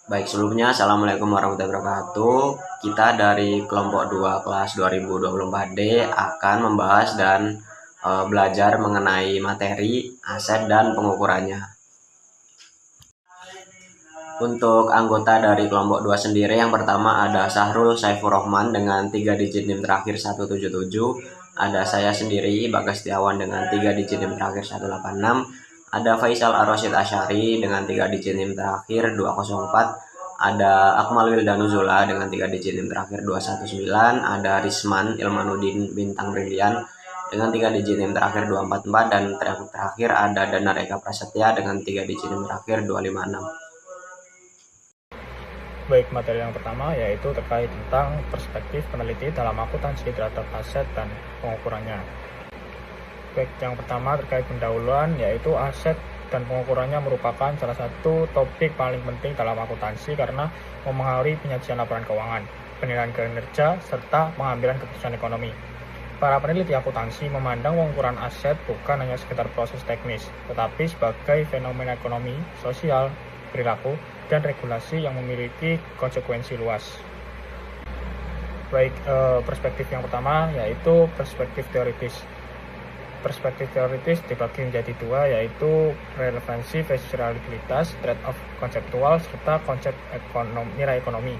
Baik, sebelumnya Assalamualaikum warahmatullahi wabarakatuh. Kita dari kelompok 2 kelas 2024D akan membahas dan belajar mengenai materi aset dan pengukurannya. Untuk anggota dari kelompok 2 sendiri, yang pertama ada Sahrul Saifur Rahman dengan 3 digit NIM terakhir 177. Ada saya sendiri, Bagas Setiawan dengan 3 digit NIM terakhir 186. Ada Faisal Ar-Rasyid Asyari dengan 3 digit NIM terakhir 204. Ada Akmal Wildanuzula dengan 3 digit NIM terakhir 219. Ada Risman Ilmanuddin Bintang Brilian dengan 3 digit NIM terakhir 244. Dan terakhir ada Dana Eka Prasetya dengan 3 digit NIM terakhir 256. Baik, materi yang pertama yaitu terkait tentang perspektif peneliti dalam akuntansi terhadap aset dan pengukurannya. Baik, yang pertama terkait pendahuluan, yaitu aset dan pengukurannya merupakan salah satu topik paling penting dalam akuntansi karena mempengaruhi penyajian laporan keuangan, penilaian kinerja, serta pengambilan keputusan ekonomi. Para peneliti akuntansi memandang pengukuran aset bukan hanya sekedar proses teknis, tetapi sebagai fenomena ekonomi, sosial, perilaku, dan regulasi yang memiliki konsekuensi luas. Baik, perspektif yang pertama yaitu perspektif teoritis. Perspektif teoritis dibagi menjadi dua, yaitu relevansi versus reliabilitas, trade-off konseptual, serta konsep nilai ekonomi.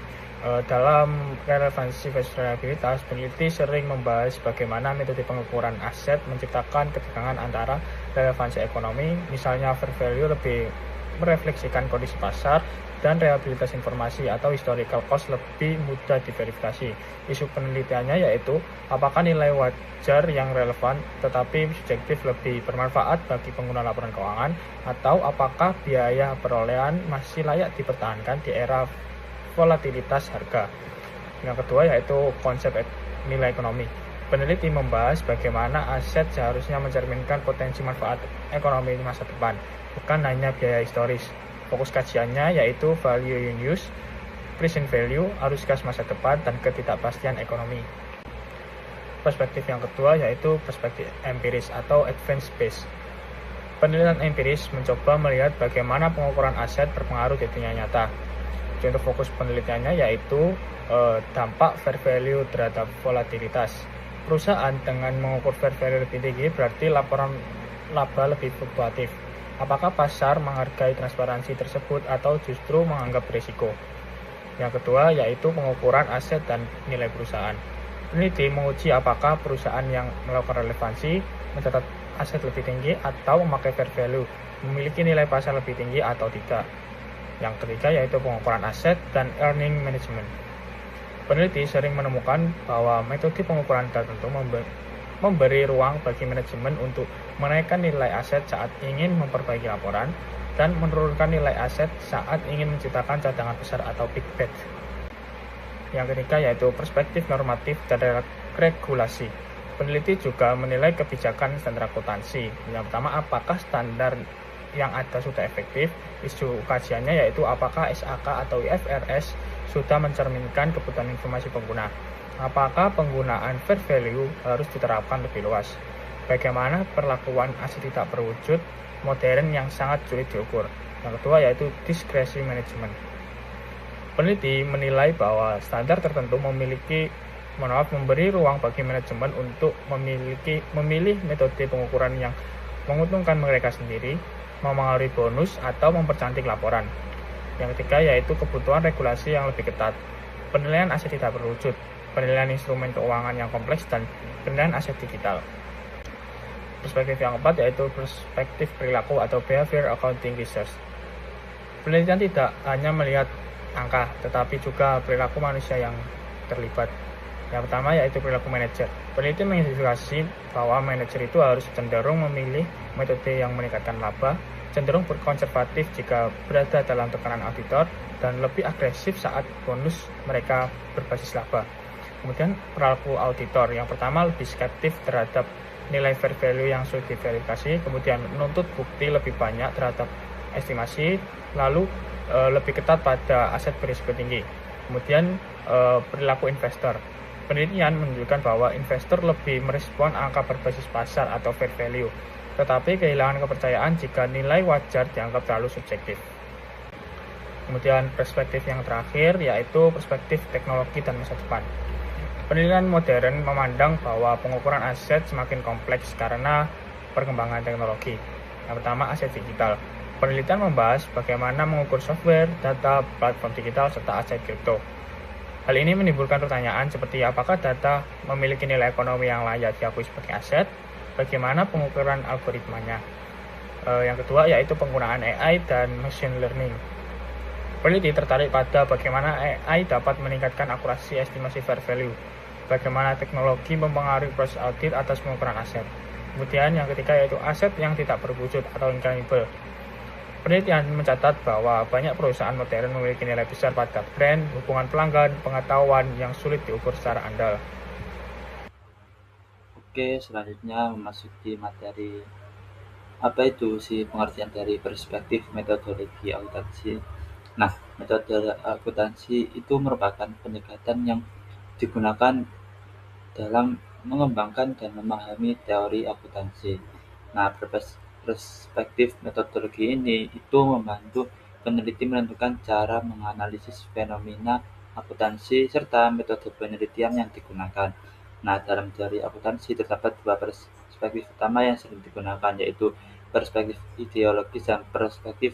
Dalam relevansi versus reliabilitas, peneliti sering membahas bagaimana metode pengukuran aset menciptakan ketegangan antara relevansi ekonomi, misalnya fair value lebih merefleksikan kondisi pasar, dan reliabilitas informasi atau historical cost lebih mudah diverifikasi. Isu penelitiannya yaitu apakah nilai wajar yang relevan tetapi subjektif lebih bermanfaat bagi pengguna laporan keuangan, atau apakah biaya perolehan masih layak dipertahankan di era volatilitas harga. Yang kedua yaitu konsep nilai ekonomi. Peneliti membahas bagaimana aset seharusnya mencerminkan potensi manfaat ekonomi di masa depan, bukan hanya biaya historis. Fokus kajiannya yaitu value in use, present value, arus kas masa depan, dan ketidakpastian ekonomi. Perspektif yang kedua yaitu perspektif empiris atau advanced base. Penelitian empiris mencoba melihat bagaimana pengukuran aset berpengaruh di dunia nyata. Contoh fokus penelitiannya yaitu dampak fair value terhadap volatilitas. Perusahaan dengan mengukur fair value lebih tinggi berarti laporan laba lebih fluktuatif. Apakah pasar menghargai transparansi tersebut atau justru menganggap risiko? Yang kedua yaitu pengukuran aset dan nilai perusahaan. Peneliti menguji apakah perusahaan yang melakukan relevansi, mencatat aset lebih tinggi atau memakai fair value, memiliki nilai pasar lebih tinggi atau tidak. Yang ketiga yaitu pengukuran aset dan earning management. Peneliti sering menemukan bahwa metode pengukuran tertentu memberi ruang bagi manajemen untuk menaikkan nilai aset saat ingin memperbaiki laporan dan menurunkan nilai aset saat ingin menciptakan cadangan besar atau big bet. Yang ketiga yaitu perspektif normatif dan regulasi. Peneliti juga menilai kebijakan standar akuntansi. Yang pertama, apakah standar yang ada sudah efektif? Isu kajiannya yaitu apakah SAK atau IFRS sudah mencerminkan kebutuhan informasi pengguna. Apakah penggunaan fair value harus diterapkan lebih luas? Bagaimana perlakuan aset tidak berwujud modern yang sangat sulit diukur? Yang kedua yaitu diskresi manajemen. Peneliti menilai bahwa standar tertentu memberi ruang bagi manajemen untuk memilih metode pengukuran yang menguntungkan mereka sendiri, memengaruhi bonus, atau mempercantik laporan. Yang ketiga yaitu kebutuhan regulasi yang lebih ketat. Penilaian aset tidak berwujud, penilaian instrumen keuangan yang kompleks, dan penilaian aset digital. Perspektif yang keempat yaitu perspektif perilaku atau behavior accounting research. Penelitian tidak hanya melihat angka, tetapi juga perilaku manusia yang terlibat. Yang pertama yaitu perilaku manajer. Peneliti mengidentifikasi bahwa manajer itu harus cenderung memilih metode yang meningkatkan laba, cenderung berkonservatif jika berada dalam tekanan auditor, dan lebih agresif saat bonus mereka berbasis laba. Kemudian perilaku auditor, yang pertama lebih skeptif terhadap nilai fair value yang sulit diverifikasi, kemudian menuntut bukti lebih banyak terhadap estimasi, lalu lebih ketat pada aset berisiko tinggi. Kemudian perilaku investor. Penelitian menunjukkan bahwa investor lebih merespon angka berbasis pasar atau fair value, tetapi kehilangan kepercayaan jika nilai wajar dianggap terlalu subjektif. Kemudian perspektif yang terakhir yaitu perspektif teknologi dan masa depan. Penelitian modern memandang bahwa pengukuran aset semakin kompleks karena perkembangan teknologi. Yang pertama, aset digital. Penelitian membahas bagaimana mengukur software, data, platform digital, serta aset kripto. Hal ini menimbulkan pertanyaan seperti apakah data memiliki nilai ekonomi yang layak diakui sebagai aset, bagaimana pengukuran algoritmanya. Yang kedua yaitu penggunaan AI dan machine learning. Peneliti tertarik pada bagaimana AI dapat meningkatkan akurasi estimasi fair value, bagaimana teknologi mempengaruhi proses audit atas pengukuran aset. Kemudian yang ketiga yaitu aset yang tidak berwujud atau intangible. Penelitian mencatat bahwa banyak perusahaan modern memiliki nilai besar pada brand, hubungan pelanggan, pengetahuan yang sulit diukur secara andal. Oke, selanjutnya memasuki materi apa itu sih pengertian dari perspektif metodologi akuntansi. Nah, metode akuntansi itu merupakan pendekatan yang digunakan dalam mengembangkan dan memahami teori akuntansi. Nah, perspektif metodologi ini itu membantu peneliti menentukan cara menganalisis fenomena akuntansi serta metode penelitian yang digunakan. Nah, dalam teori akuntansi terdapat dua perspektif utama yang sering digunakan, yaitu perspektif ideologis dan perspektif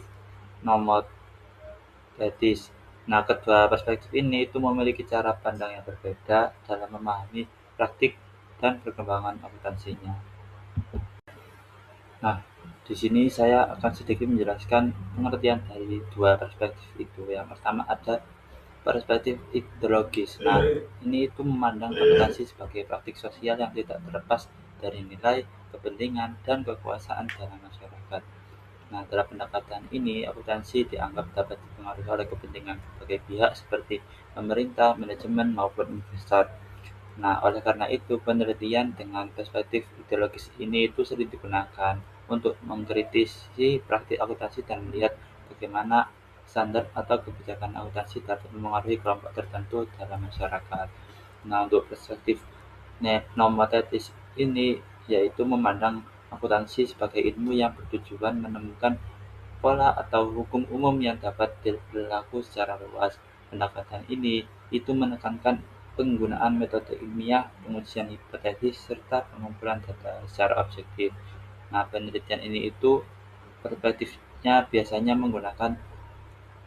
nomotetis. Nah, kedua perspektif ini itu memiliki cara pandang yang berbeda dalam memahami praktik dan perkembangan akuntansinya. Nah, di sini saya akan sedikit menjelaskan pengertian dari dua perspektif itu. Yang pertama ada perspektif ideologis. Nah, ini itu memandang akuntansi sebagai praktik sosial yang tidak terlepas dari nilai, kepentingan, dan kekuasaan dalam masyarakat. Nah, dalam pendekatan ini, akuntansi dianggap dapat dipengaruhi oleh kepentingan berbagai pihak seperti pemerintah, manajemen, maupun investor. Nah, oleh karena itu, penelitian dengan perspektif ideologis ini itu sering digunakan untuk mengkritisi praktik akuntansi dan melihat bagaimana standar atau kebijakan akuntansi dapat mempengaruhi kelompok tertentu dalam masyarakat. Nah, untuk perspektif nomotetis ini yaitu memandang akuntansi sebagai ilmu yang bertujuan menemukan pola atau hukum umum yang dapat berlaku secara luas. Pendekatan ini itu menekankan penggunaan metode ilmiah, pengujian hipotesis, serta pengumpulan data secara objektif. Nah, penelitian ini itu perspektifnya biasanya menggunakan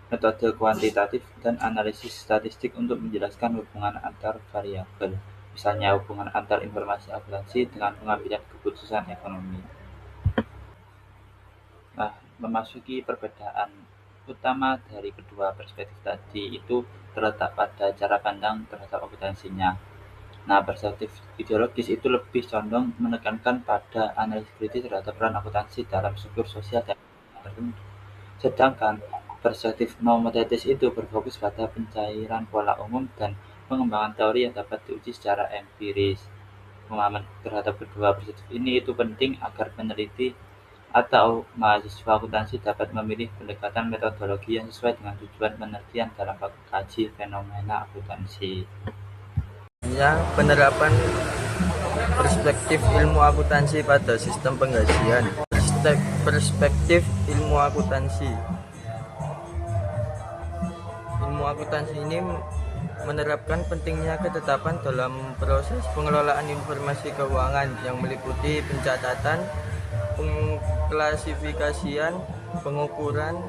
metode kuantitatif dan analisis statistik untuk menjelaskan hubungan antar variabel, misalnya hubungan antar informasi akuntansi dengan pengambilan keputusan ekonomi. Nah, memasuki perbedaan utama dari kedua perspektif tadi itu terletak pada cara pandang terhadap akuntansinya. Nah, perspektif ideologis itu lebih condong menekankan pada analisis kritis terhadap peran akuntansi dalam struktur sosial dan tertentu. Sedangkan perspektif nomotetis itu berfokus pada pencairan pola umum dan pengembangan teori yang dapat diuji secara empiris. Pemahaman terhadap kedua perspektif ini itu penting agar peneliti atau mahasiswa akuntansi dapat memilih pendekatan metodologi yang sesuai dengan tujuan penelitian dalam mengkaji fenomena akuntansi. Penerapan perspektif ilmu akuntansi pada sistem penggajian. Perspektif ilmu akuntansi. Ilmu akuntansi ini menerapkan pentingnya ketetapan dalam proses pengelolaan informasi keuangan yang meliputi pencatatan, pengklasifikasian, pengukuran,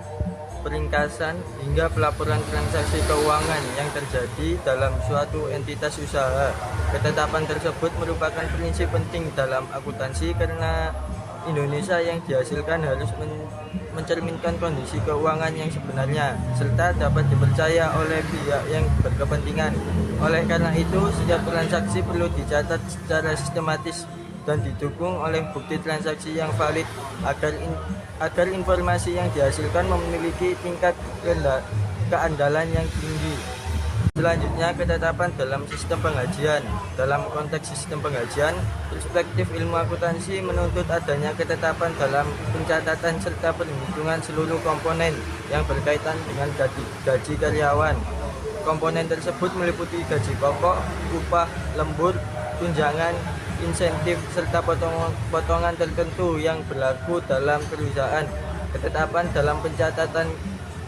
peringkasan, hingga pelaporan transaksi keuangan yang terjadi dalam suatu entitas usaha. Ketetapan tersebut merupakan prinsip penting dalam akuntansi karena Indonesia yang dihasilkan harus mencerminkan kondisi keuangan yang sebenarnya serta dapat dipercaya oleh pihak yang berkepentingan. Oleh karena itu, setiap transaksi perlu dicatat secara sistematis dan didukung oleh bukti transaksi yang valid agar informasi yang dihasilkan memiliki tingkat keandalan yang tinggi. Selanjutnya, ketetapan dalam sistem penggajian. Dalam konteks sistem penggajian, perspektif ilmu akuntansi menuntut adanya ketetapan dalam pencatatan serta perhitungan seluruh komponen yang berkaitan dengan gaji karyawan. Komponen tersebut meliputi gaji pokok, upah, lembur, tunjangan, insentif, serta potongan tertentu yang berlaku dalam perusahaan. Ketetapan dalam pencatatan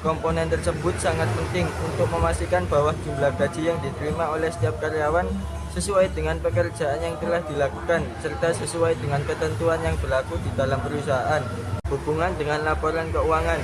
komponen tersebut sangat penting untuk memastikan bahwa jumlah gaji yang diterima oleh setiap karyawan sesuai dengan pekerjaan yang telah dilakukan serta sesuai dengan ketentuan yang berlaku di dalam perusahaan. Hubungan dengan laporan keuangan.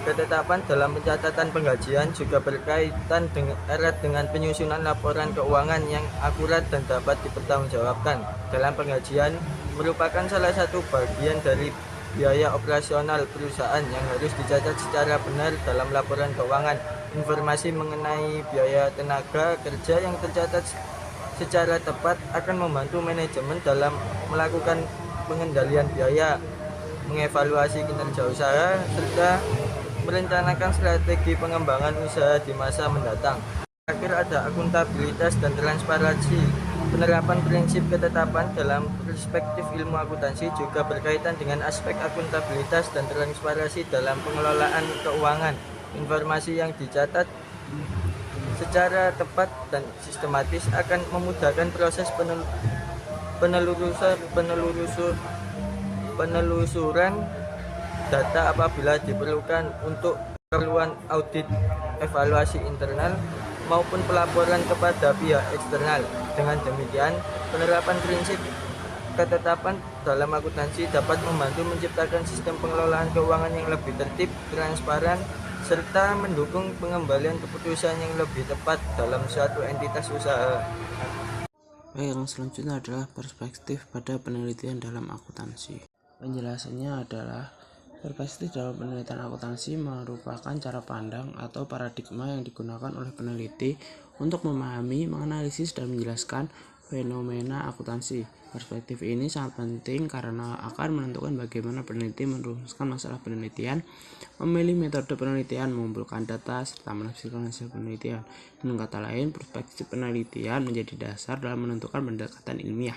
Ketetapan dalam pencatatan penggajian juga berkaitan erat dengan penyusunan laporan keuangan yang akurat dan dapat dipertanggungjawabkan. Dalam penggajian merupakan salah satu bagian dari biaya operasional perusahaan yang harus dicatat secara benar dalam laporan keuangan. Informasi mengenai biaya tenaga kerja yang tercatat secara tepat akan membantu manajemen dalam melakukan pengendalian biaya, mengevaluasi kinerja usaha, serta merencanakan strategi pengembangan usaha di masa mendatang. Terakhir ada akuntabilitas dan transparansi. Penerapan prinsip ketetapan dalam perspektif ilmu akuntansi juga berkaitan dengan aspek akuntabilitas dan transparansi dalam pengelolaan keuangan. Informasi yang dicatat secara tepat dan sistematis akan memudahkan proses penelusuran data apabila diperlukan untuk keperluan audit, evaluasi internal, maupun pelaporan kepada pihak eksternal. Dengan demikian, penerapan prinsip ketetapan dalam akuntansi dapat membantu menciptakan sistem pengelolaan keuangan yang lebih tertib, transparan, serta mendukung pengembalian keputusan yang lebih tepat dalam suatu entitas usaha. Baik, yang selanjutnya adalah perspektif pada penelitian dalam akuntansi. Penjelasannya adalah perspektif dalam penelitian akuntansi merupakan cara pandang atau paradigma yang digunakan oleh peneliti untuk memahami, menganalisis, dan menjelaskan fenomena akuntansi. Perspektif ini sangat penting karena akan menentukan bagaimana peneliti merumuskan masalah penelitian, memilih metode penelitian, mengumpulkan data, serta menafsirkan hasil penelitian. Dengan kata lain, perspektif penelitian menjadi dasar dalam menentukan pendekatan ilmiah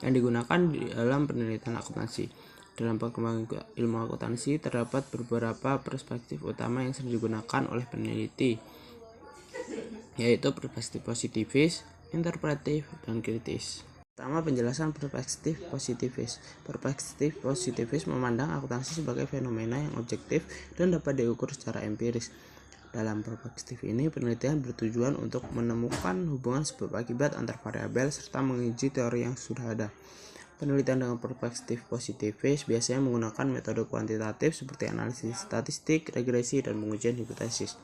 yang digunakan dalam penelitian akuntansi. Dalam perkembangan ilmu akuntansi terdapat beberapa perspektif utama yang sering digunakan oleh peneliti, yaitu perspektif positivis, interpretif, dan kritis. Pertama, penjelasan perspektif positivis. Perspektif positivis memandang akuntansi sebagai fenomena yang objektif dan dapat diukur secara empiris. Dalam perspektif ini, penelitian bertujuan untuk menemukan hubungan sebab akibat antar variabel serta menguji teori yang sudah ada. Penelitian dengan perspektif positivis biasanya menggunakan metode kuantitatif seperti analisis statistik, regresi, dan pengujian hipotesis.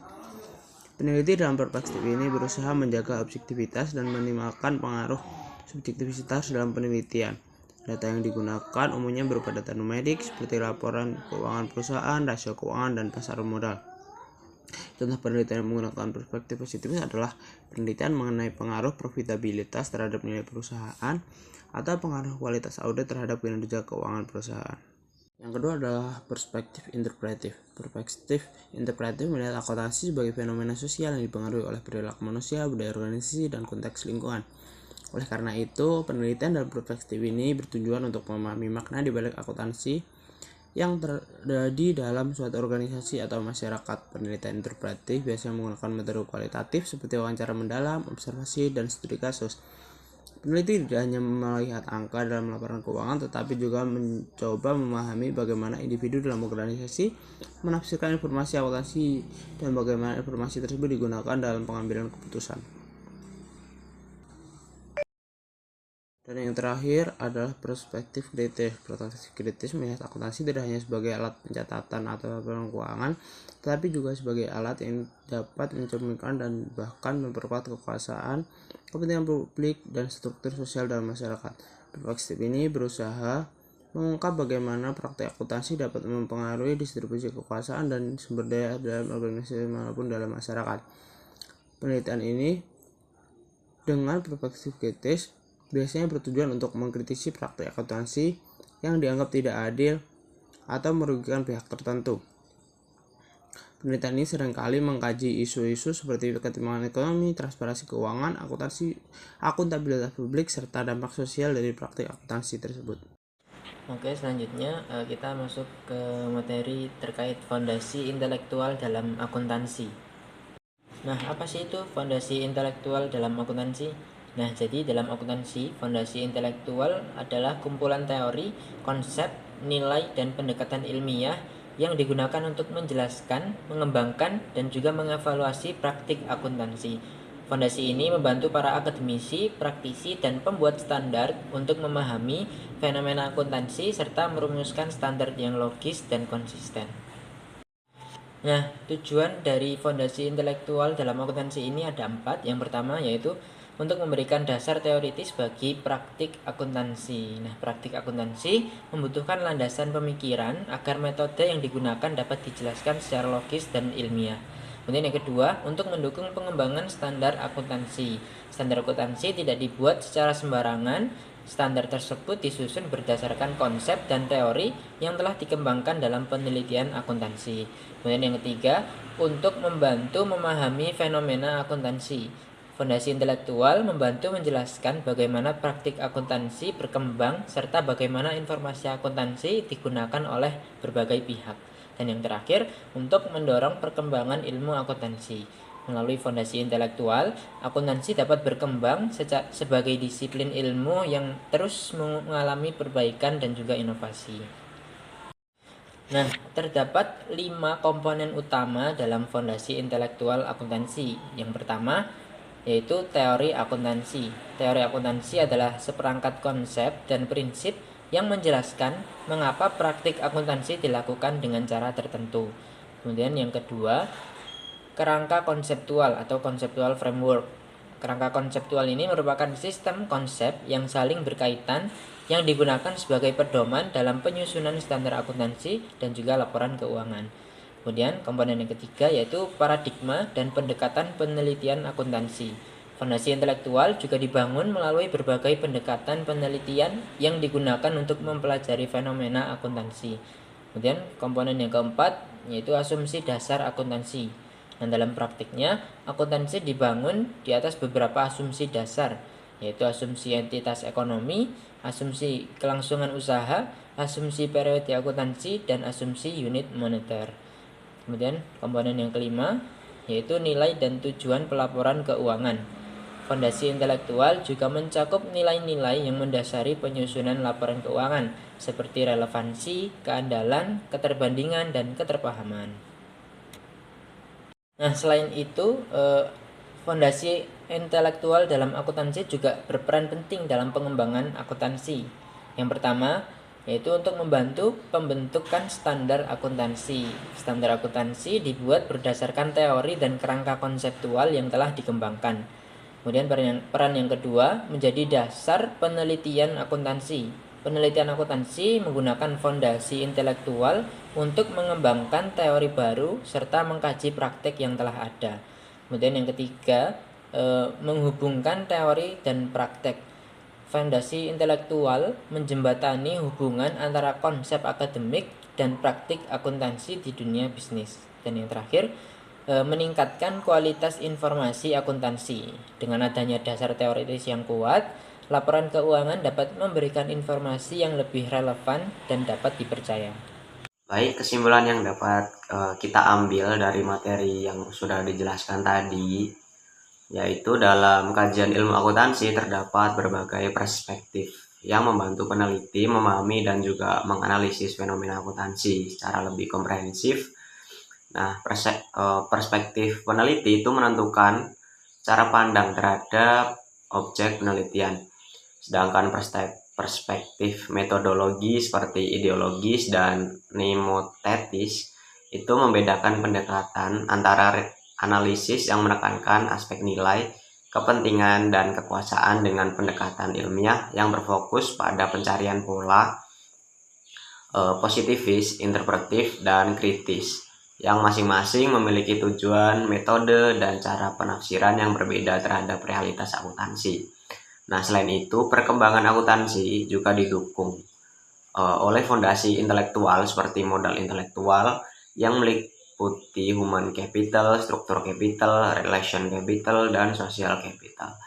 Peneliti dalam perspektif ini berusaha menjaga objektivitas dan meminimalkan pengaruh subjektivitas dalam penelitian. Data yang digunakan umumnya berupa data numerik seperti laporan keuangan perusahaan, rasio keuangan, dan pasar modal. Contoh penelitian yang menggunakan perspektif positifis adalah penelitian mengenai pengaruh profitabilitas terhadap nilai perusahaan atau pengaruh kualitas audit terhadap kinerja keuangan perusahaan. Yang kedua adalah perspektif interpretif. Perspektif interpretif melihat akuntansi sebagai fenomena sosial yang dipengaruhi oleh perilaku manusia, budaya organisasi, dan konteks lingkungan. Oleh karena itu, penelitian dalam perspektif ini bertujuan untuk memahami makna di balik akuntansi yang terjadi dalam suatu organisasi atau masyarakat. Penelitian interpretif biasanya menggunakan metode kualitatif seperti wawancara mendalam, observasi, dan studi kasus. Peneliti tidak hanya melihat angka dalam laporan keuangan, tetapi juga mencoba memahami bagaimana individu dalam organisasi menafsirkan informasi akuntansi dan bagaimana informasi tersebut digunakan dalam pengambilan keputusan. Dan yang terakhir adalah perspektif kritis. Perspektif kritis melihat akuntansi tidak hanya sebagai alat pencatatan atau laporan keuangan, tetapi juga sebagai alat yang dapat mencerminkan dan bahkan memperkuat kekuasaan, kepentingan publik, dan struktur sosial dalam masyarakat. Perspektif ini berusaha mengungkap bagaimana praktik akuntansi dapat mempengaruhi distribusi kekuasaan dan sumber daya dalam organisasi manapun dalam masyarakat. Penelitian ini dengan perspektif kritis biasanya bertujuan untuk mengkritisi praktik akuntansi yang dianggap tidak adil atau merugikan pihak tertentu. Penelitian ini seringkali mengkaji isu-isu seperti ketimpangan ekonomi, transparansi keuangan, akuntabilitas publik, serta dampak sosial dari praktik akuntansi tersebut. Oke, selanjutnya kita masuk ke materi terkait fondasi intelektual dalam akuntansi. Nah, apa sih itu fondasi intelektual dalam akuntansi? Nah, jadi dalam akuntansi, fondasi intelektual adalah kumpulan teori, konsep, nilai, dan pendekatan ilmiah yang digunakan untuk menjelaskan, mengembangkan, dan juga mengevaluasi praktik akuntansi. Fondasi ini membantu para akademisi, praktisi, dan pembuat standar untuk memahami fenomena akuntansi serta merumuskan standar yang logis dan konsisten. Nah, tujuan dari fondasi intelektual dalam akuntansi ini ada 4. Yang pertama yaitu untuk memberikan dasar teoritis bagi praktik akuntansi. Nah, praktik akuntansi membutuhkan landasan pemikiran agar metode yang digunakan dapat dijelaskan secara logis dan ilmiah. Kemudian yang kedua, untuk mendukung pengembangan standar akuntansi. Standar akuntansi tidak dibuat secara sembarangan. Standar tersebut disusun berdasarkan konsep dan teori yang telah dikembangkan dalam penelitian akuntansi. Kemudian yang ketiga, untuk membantu memahami fenomena akuntansi. Fondasi intelektual membantu menjelaskan bagaimana praktik akuntansi berkembang serta bagaimana informasi akuntansi digunakan oleh berbagai pihak. Dan yang terakhir, untuk mendorong perkembangan ilmu akuntansi. Melalui fondasi intelektual, akuntansi dapat berkembang sebagai disiplin ilmu yang terus mengalami perbaikan dan juga inovasi. Nah, terdapat 5 komponen utama dalam fondasi intelektual akuntansi. Yang pertama, yaitu teori akuntansi. Teori akuntansi adalah seperangkat konsep dan prinsip yang menjelaskan mengapa praktik akuntansi dilakukan dengan cara tertentu. Kemudian yang kedua, kerangka konseptual atau conceptual framework. Kerangka konseptual ini merupakan sistem konsep yang saling berkaitan yang digunakan sebagai pedoman dalam penyusunan standar akuntansi dan juga laporan keuangan. Kemudian komponen yang ketiga yaitu paradigma dan pendekatan penelitian akuntansi. Fondasi intelektual juga dibangun melalui berbagai pendekatan penelitian yang digunakan untuk mempelajari fenomena akuntansi. Kemudian komponen yang keempat yaitu asumsi dasar akuntansi. Dan dalam praktiknya, akuntansi dibangun di atas beberapa asumsi dasar, yaitu asumsi entitas ekonomi, asumsi kelangsungan usaha, asumsi periode akuntansi, dan asumsi unit moneter. Kemudian komponen yang kelima yaitu nilai dan tujuan pelaporan keuangan. Fondasi intelektual juga mencakup nilai-nilai yang mendasari penyusunan laporan keuangan seperti relevansi, keandalan, keterbandingan, dan keterpahaman. Nah, selain itu, fondasi intelektual dalam akuntansi juga berperan penting dalam pengembangan akuntansi. Yang pertama, yaitu untuk membantu pembentukan standar akuntansi. Standar akuntansi dibuat berdasarkan teori dan kerangka konseptual yang telah dikembangkan. Kemudian peran yang kedua menjadi dasar penelitian akuntansi. Penelitian akuntansi menggunakan fondasi intelektual untuk mengembangkan teori baru serta mengkaji praktek yang telah ada. Kemudian yang ketiga, menghubungkan teori dan praktek. Fondasi intelektual menjembatani hubungan antara konsep akademik dan praktik akuntansi di dunia bisnis. Dan yang terakhir, meningkatkan kualitas informasi akuntansi. Dengan adanya dasar teoritis yang kuat, laporan keuangan dapat memberikan informasi yang lebih relevan dan dapat dipercaya. Baik, kesimpulan yang dapat kita ambil dari materi yang sudah dijelaskan tadi, yaitu dalam kajian ilmu akuntansi terdapat berbagai perspektif yang membantu peneliti memahami dan juga menganalisis fenomena akuntansi secara lebih komprehensif. Nah, perspektif peneliti itu menentukan cara pandang terhadap objek penelitian. Sedangkan perspektif metodologi seperti ideologis dan mnemotetis itu membedakan pendekatan antara analisis yang menekankan aspek nilai, kepentingan, dan kekuasaan dengan pendekatan ilmiah yang berfokus pada pencarian pola positivis, interpretif, dan kritis, yang masing-masing memiliki tujuan, metode, dan cara penafsiran yang berbeda terhadap realitas akuntansi. Nah, selain itu, perkembangan akuntansi juga didukung oleh fondasi intelektual seperti modal intelektual yang meliputi human capital, struktur capital, relation capital, dan social capital,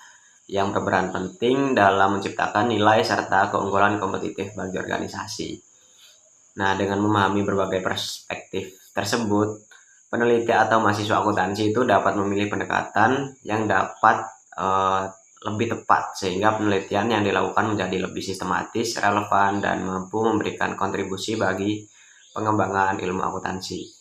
yang berperan penting dalam menciptakan nilai serta keunggulan kompetitif bagi organisasi. Nah, dengan memahami berbagai perspektif tersebut, peneliti atau mahasiswa akuntansi itu dapat memilih pendekatan yang dapat lebih tepat, sehingga penelitian yang dilakukan menjadi lebih sistematis, relevan, dan mampu memberikan kontribusi bagi pengembangan ilmu akuntansi.